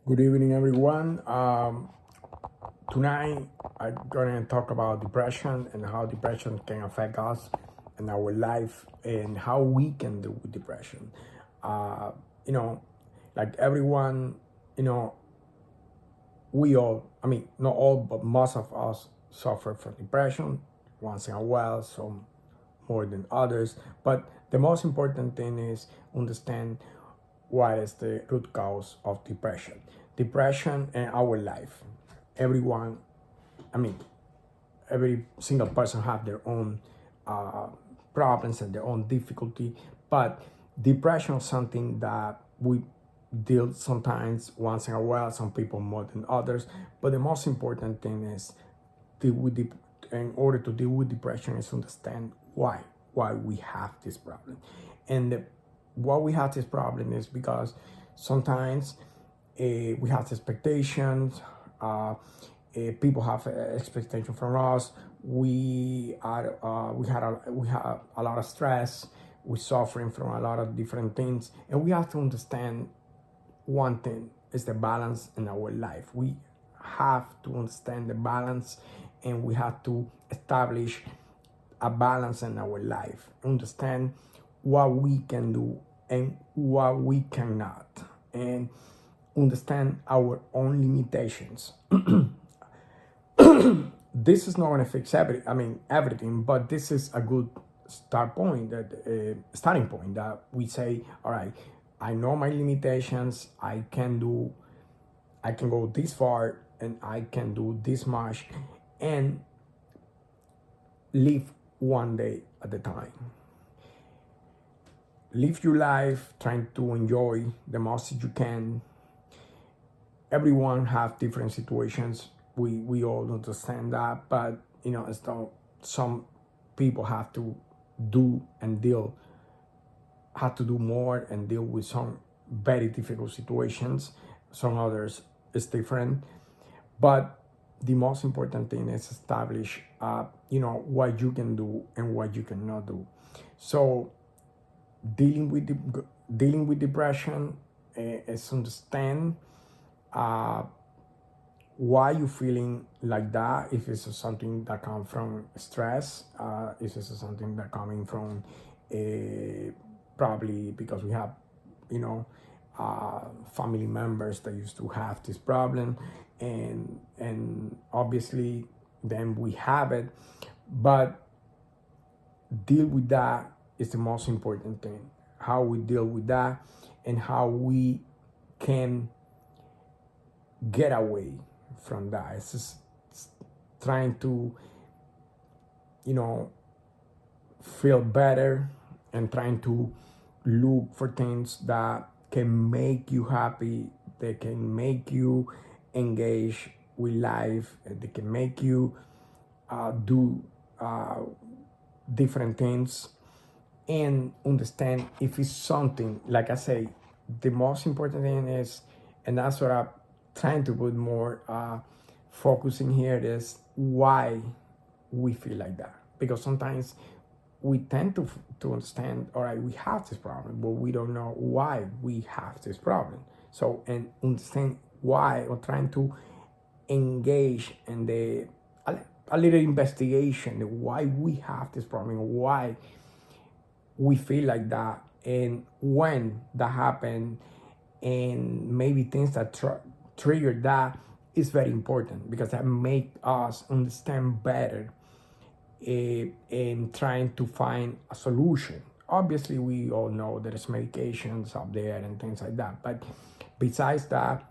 Good evening, everyone. Tonight, I'm going to talk about depression and how depression can affect us and our life and how we can deal with depression. Uh, you know, like everyone, you know, we all, I mean, not all, but most of us suffer from depression once in a while, some more than others. But the most important thing is understand what is the root cause of depression. Depression in our life. Everyone, I mean, every single person have their own uh, problems and their own difficulty, but depression is something that we deal sometimes once in a while, some people more than others. But the most important thing is deal with in order to deal with depression is understand why we have this problem. And why we have this problem is because sometimes we have expectations. People have expectation from us. We have a lot of stress. We're suffering from a lot of different things, and we have to understand one thing is the balance in our life. We have to understand the balance, and we have to establish a balance in our life. Understand what we can do and what we cannot, and understand our own limitations. This is not going to fix everything, but this is a good starting point that we say, all right, I know my limitations. I can go this far, and I can do this much, and live one day at a time. Live your life trying to enjoy the most you can. Everyone have different situations. We all understand that, but it's not, some people have to do and deal have to do more and deal with some very difficult situations. Some others is different, but the most important thing is establish what you can do and what you cannot do. So dealing with depression is understand uh, why you feeling like that. If it's something that comes from stress, if it's something that coming from probably because we have family members that used to have this problem, and obviously then we have it, but deal with that is the most important thing. How we deal with that and how we can get away from that. It's just trying to feel better and trying to look for things that can make you happy, that can make you engage with life, that can make you do different things, and understand if it's something, like I say, the most important thing is, and that's what I'm trying to put more focus in here, is why we feel like that. Because sometimes we tend to understand, all right, we have this problem, but we don't know why we have this problem. So, and understand why, or trying to engage in a little investigation, why we have this problem, why we feel like that, and when that happened, and maybe things that trigger that is very important, because that make us understand better in trying to find a solution. Obviously, we all know there's medications out there and things like that, but besides that,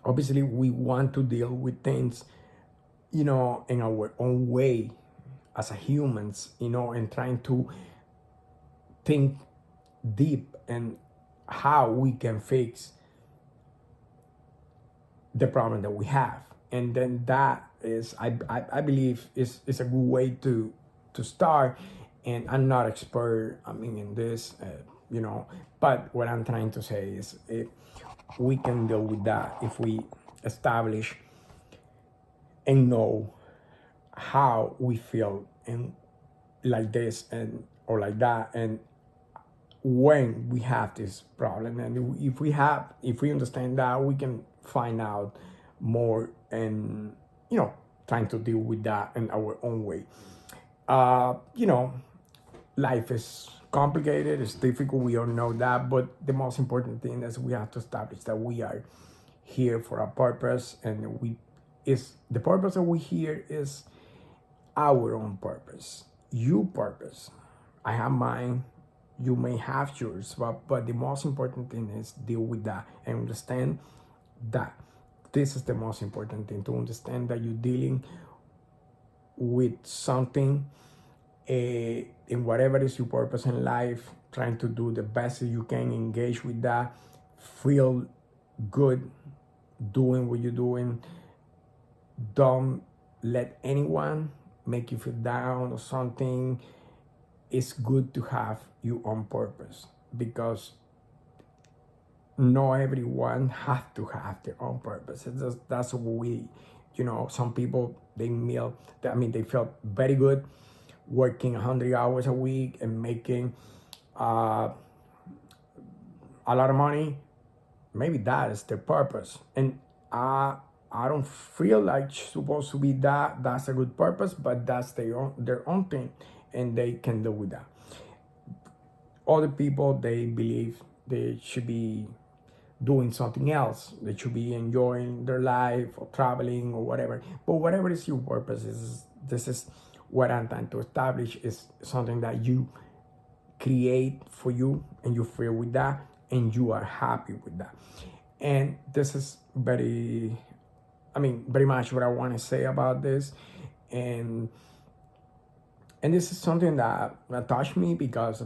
obviously we want to deal with things in our own way as a humans, and trying to think deep and how we can fix the problem that we have. And then that is, I believe, is a good way to start. And I'm not expert, in this, but what I'm trying to say is, if we can deal with that, if we establish and know how we feel, and like this and or like that, and when we have this problem, and if we understand that, we can find out more and, trying to deal with that in our own way. Life is complicated, it's difficult, we all know that, but the most important thing is we have to establish that we are here for a purpose, and the purpose that we here is our own purpose. Your purpose, I have mine, you may have yours, but the most important thing is deal with that and understand that this is the most important thing, to understand that you're dealing with something, in whatever is your purpose in life, trying to do the best that you can, engage with that, feel good doing what you're doing. Don't let anyone make you feel down or something. It's good to have your own purpose, because not everyone has to have their own purpose. That's what we, some people, they felt very good working 100 hours a week and making a lot of money. Maybe that is their purpose, and I don't feel like it's supposed to be that's a good purpose, but that's their own thing, and they can deal with that. Other people, they believe they should be doing something else. They should be enjoying their life or traveling or whatever. But whatever is your purpose, this is what I'm trying to establish, is something that you create for you and you feel with that and you are happy with that. And this is very much what I want to say about this. And this is something that touched me, because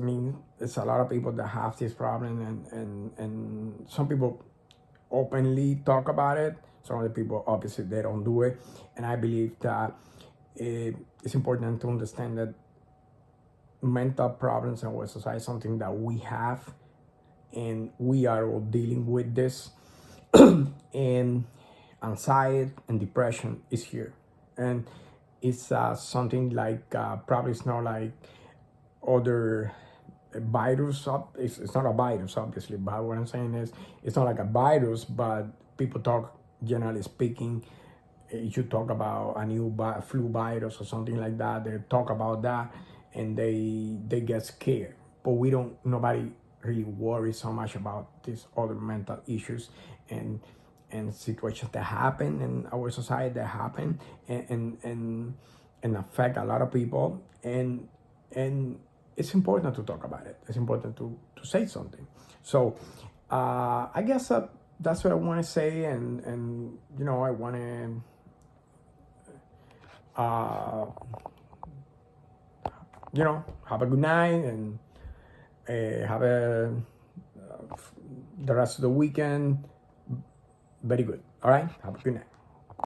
there's a lot of people that have this problem, and some people openly talk about it. Some other people, obviously, they don't do it. And I believe that it's important to understand that mental problems in our society is something that we have, and we are all dealing with this. And anxiety and depression is here, and it's something like probably it's not like other virus. It's not a virus, obviously, but what I'm saying is it's not like a virus, but people talk, generally speaking, if you talk about a new flu virus or something like that, they talk about that and they get scared. But nobody really worries so much about these other mental issues and situations that happen in our society, that happen and affect a lot of people, and it's important to talk about it. It's important to say something. So I guess that's what I want to say, and I want to have a good night, and have the rest of the weekend very good. All right, have a good night.